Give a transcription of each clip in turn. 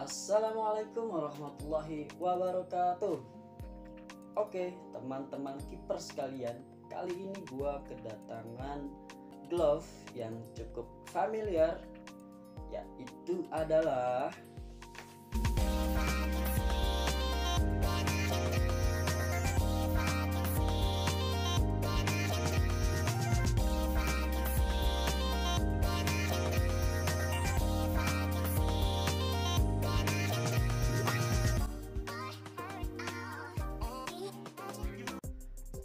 Assalamualaikum warahmatullahi wabarakatuh. Oke, teman-teman kiper sekalian, kali ini gua kedatangan glove yang cukup familiar, yaitu adalah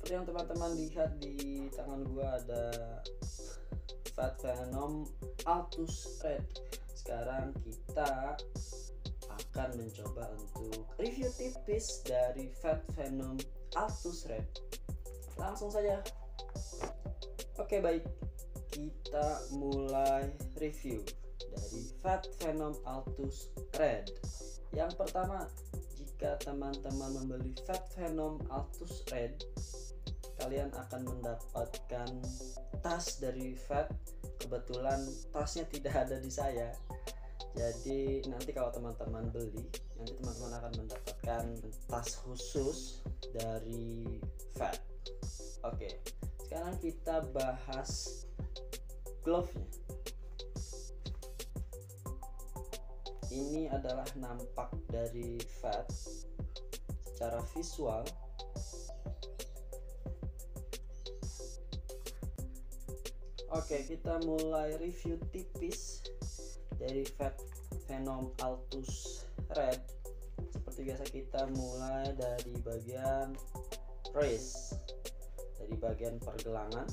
seperti yang teman-teman lihat di tangan gua ada Fat Venom Altus Red. Sekarang kita akan mencoba untuk review tipis dari Fat Venom Altus Red. Langsung saja. Oke, baik, kita mulai review dari Fat Venom Altus Red. Yang pertama, jika teman-teman membeli Fat Venom Altus Red, kalian akan mendapatkan tas dari Fat. Kebetulan tasnya tidak ada di saya, jadi nanti kalau teman-teman beli, nanti teman-teman akan mendapatkan tas khusus dari Fat. Oke, sekarang kita bahas glove-nya. Ini adalah nampak dari Fat secara visual. Oke, kita mulai review tipis dari Fat Venom Altus Red. Seperti biasa, kita mulai dari bagian wrist, dari bagian pergelangan.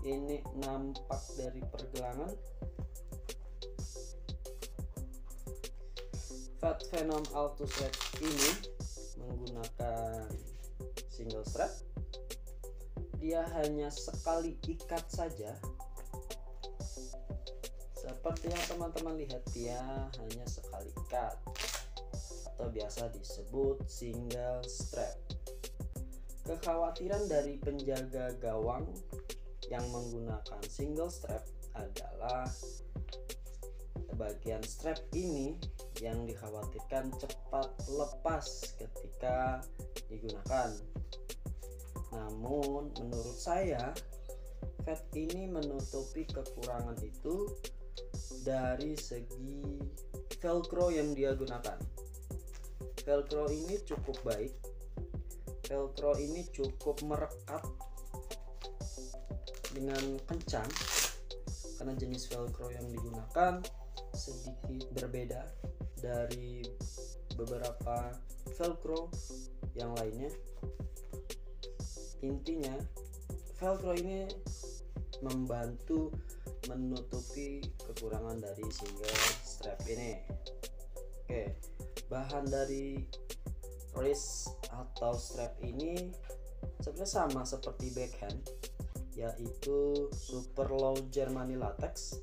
Ini nampak dari pergelangan. Fat Venom Altus Red ini menggunakan single strap. Dia hanya sekali ikat saja. Seperti yang teman-teman lihat, dia hanya sekali ikat atau biasa disebut single strap. Kekhawatiran dari penjaga gawang yang menggunakan single strap adalah bagian strap ini yang dikhawatirkan cepat lepas ketika digunakan. Namun menurut saya, Fat ini menutupi kekurangan itu dari segi velcro yang dia gunakan. Velcro ini cukup baik. Velcro ini cukup merekat dengan kencang, karena jenis velcro yang digunakan sedikit berbeda dari beberapa velcro yang lainnya. Intinya, velcro ini membantu menutupi kekurangan dari single strap ini. Oke, bahan dari wrist atau strap ini sebenarnya sama seperti backhand, yaitu super low Germany latex,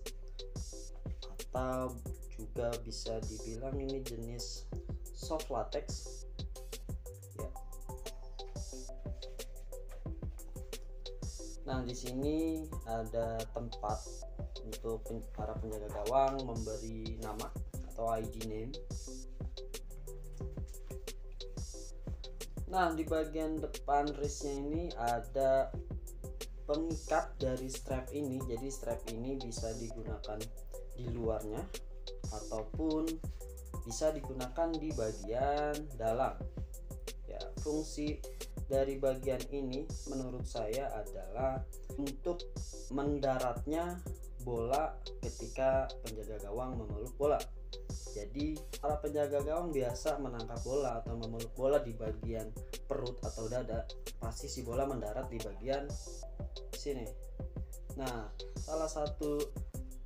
atau juga bisa dibilang ini jenis soft latex. Nah, di sini ada tempat untuk para penjaga gawang memberi nama atau ID name. Nah, di bagian depan wristnya ini ada pengikat dari strap ini. Jadi strap ini bisa digunakan di luarnya ataupun bisa digunakan di bagian dalam. Ya, fungsi dari bagian ini menurut saya adalah untuk mendaratnya bola ketika penjaga gawang memeluk bola. Jadi para penjaga gawang biasa menangkap bola atau memeluk bola di bagian perut atau dada, pasti si bola mendarat di bagian sini. Nah, salah satu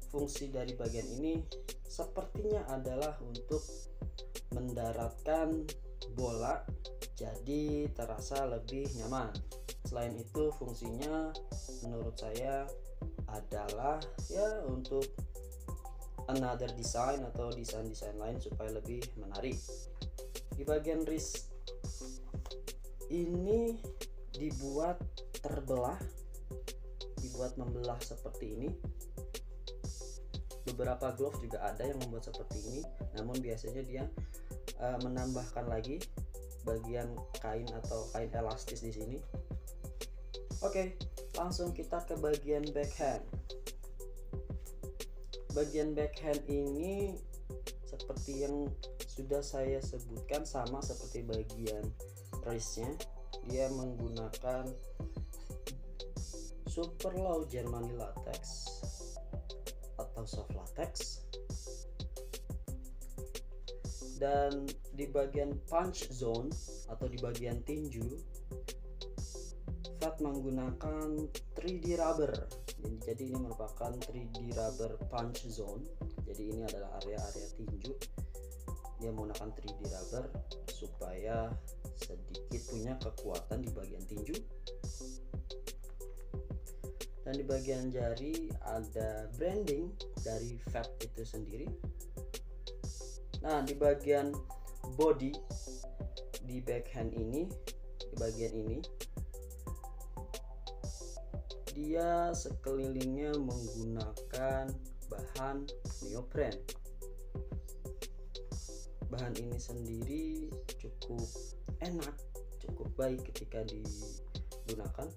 fungsi dari bagian ini sepertinya adalah untuk mendaratkan bola, jadi terasa lebih nyaman. Selain itu, fungsinya menurut saya adalah ya untuk another design atau desain-desain lain supaya lebih menarik. Di bagian wrist ini dibuat terbelah, dibuat membelah seperti ini. Beberapa glove juga ada yang membuat seperti ini, namun biasanya dia menambahkan lagi bagian kain atau kain elastis di sini. Oke, langsung kita ke bagian backhand. Bagian backhand ini seperti yang sudah saya sebutkan, sama seperti bagian wristnya. Dia menggunakan super low Germany latex atau soft latex, dan di bagian punch zone atau di bagian tinju Fat menggunakan 3D rubber. Jadi ini merupakan 3D rubber punch zone. Jadi ini adalah area-area tinju. Dia menggunakan 3D rubber supaya sedikit punya kekuatan di bagian tinju. Dan di bagian jari ada branding dari Fat itu sendiri. Nah, di bagian body di backhand ini, di bagian ini dia sekelilingnya menggunakan bahan neopren. Bahan ini sendiri cukup enak, cukup baik ketika digunakan.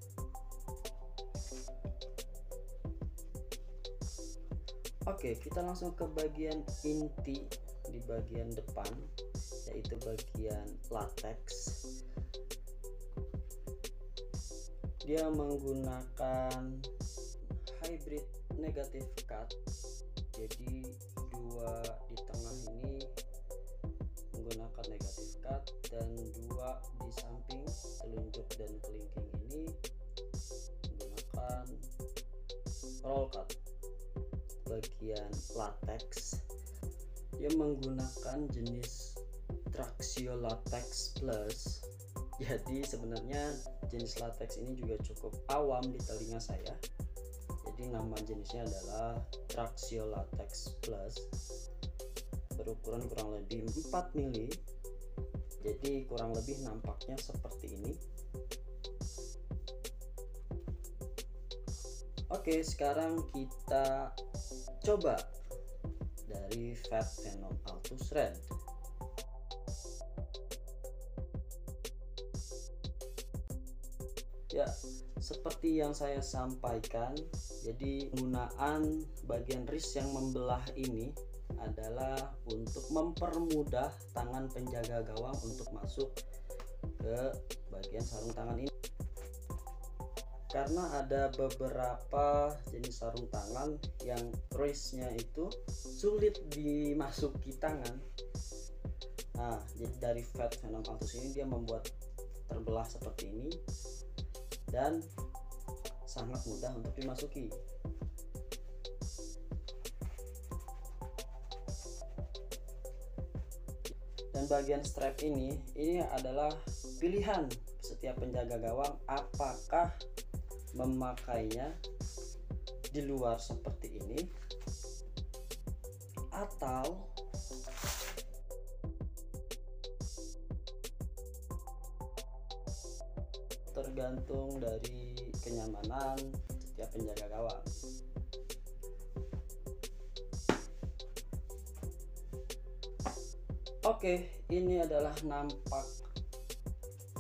Oke, kita langsung ke bagian inti di bagian depan, yaitu bagian latex. Dia menggunakan hybrid negative cut. Jadi dua di tengah ini menggunakan negative cut, dan dua di samping telunjuk dan kelingking ini menggunakan roll cut. Bagian latex dia menggunakan jenis Traxio Latex Plus. Jadi sebenarnya jenis latex ini juga cukup awam di telinga saya. Jadi nama jenisnya adalah Traxio Latex Plus. Berukuran kurang lebih 4 mili. Jadi kurang lebih nampaknya seperti ini. Oke, sekarang kita coba dari Fat Venom Altus Red. Ya, seperti yang saya sampaikan, jadi penggunaan bagian wrist yang membelah ini adalah untuk mempermudah tangan penjaga gawang untuk masuk ke bagian sarung tangan ini. Karena ada beberapa jenis sarung tangan yang wristnya itu sulit dimasuki tangan. Nah, jadi dari Fat Venom Altus ini dia membuat terbelah seperti ini dan sangat mudah untuk dimasuki. Dan bagian strap ini adalah pilihan setiap penjaga gawang apakah memakainya di luar seperti ini atau tergantung dari kenyamanan setiap penjaga gawang. Oke, ini adalah nampak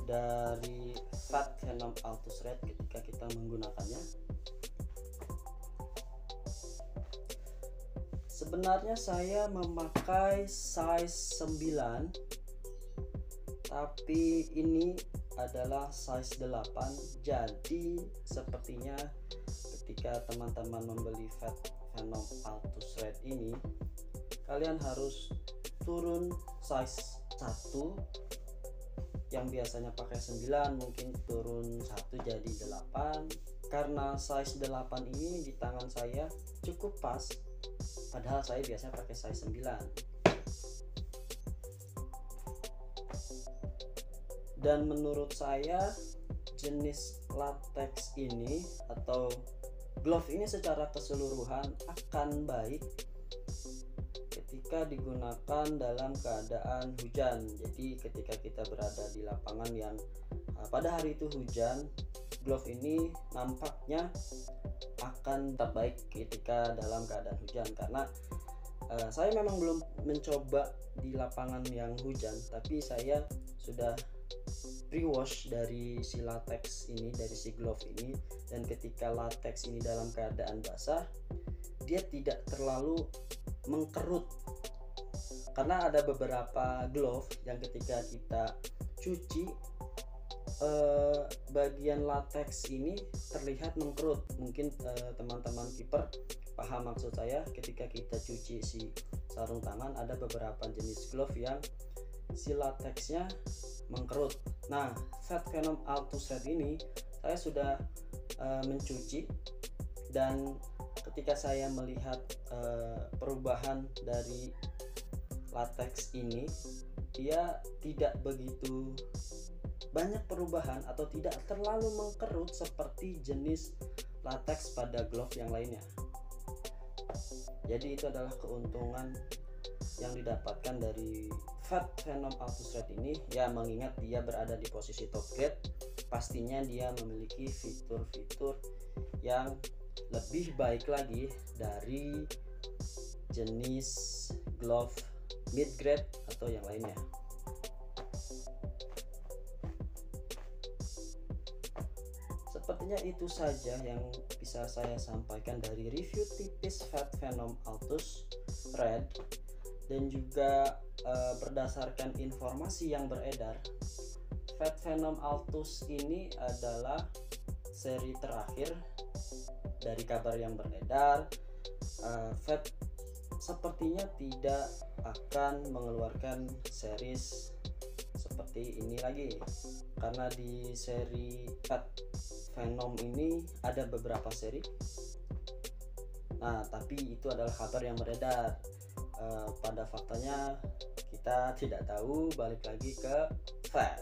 dari Fat Venom Altus Red ketika kita menggunakannya. Sebenarnya saya memakai size 9, tapi ini adalah size 8. Jadi sepertinya ketika teman-teman membeli Fat Venom Altus Red ini, kalian harus turun size 1. Yang biasanya pakai 9 mungkin turun 1 jadi 8. Karena size 8 ini di tangan saya cukup pas, padahal saya biasanya pakai size 9. Dan menurut saya jenis latex ini atau glove ini secara keseluruhan akan baik ketika digunakan dalam keadaan hujan. Jadi ketika kita berada di lapangan yang pada hari itu hujan, glove ini nampaknya akan tetap baik ketika dalam keadaan hujan, karena saya memang belum mencoba di lapangan yang hujan, tapi saya sudah pre-wash dari si latex ini, dari si glove ini, dan ketika latex ini dalam keadaan basah, dia tidak terlalu mengkerut. Karena ada beberapa glove yang ketika kita cuci, bagian latex ini terlihat mengkerut. Mungkin teman-teman kiper paham maksud saya. Ketika kita cuci si sarung tangan, ada beberapa jenis glove yang si latexnya mengkerut. Nah, Fat Venom Altus Red ini saya sudah mencuci, dan ketika saya melihat perubahan dari latex ini, dia tidak begitu banyak perubahan atau tidak terlalu mengkerut seperti jenis latex pada glove yang lainnya. Jadi itu adalah keuntungan yang didapatkan dari Fat Venom Altus Red ini, ya, mengingat dia berada di posisi top grade, pastinya dia memiliki fitur-fitur yang lebih baik lagi dari jenis glove mid grade atau yang lainnya. Sepertinya itu saja yang bisa saya sampaikan dari review tipis Fat Venom Altus Red, dan juga berdasarkan informasi yang beredar, Fat Venom Altus ini adalah seri terakhir. Dari kabar yang beredar, Fat sepertinya tidak akan mengeluarkan series seperti ini lagi, karena di seri Fat Venom ini ada beberapa seri. Nah, tapi itu adalah kabar yang beredar. Pada faktanya kita tidak tahu, balik lagi ke Fat.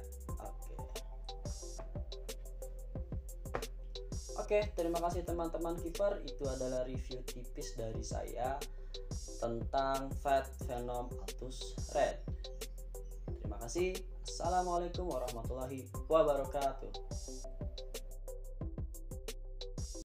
Oke, terima kasih teman-teman kiper. Itu adalah review tipis dari saya tentang Fat Venom Altus Red. Terima kasih. Assalamualaikum warahmatullahi wabarakatuh.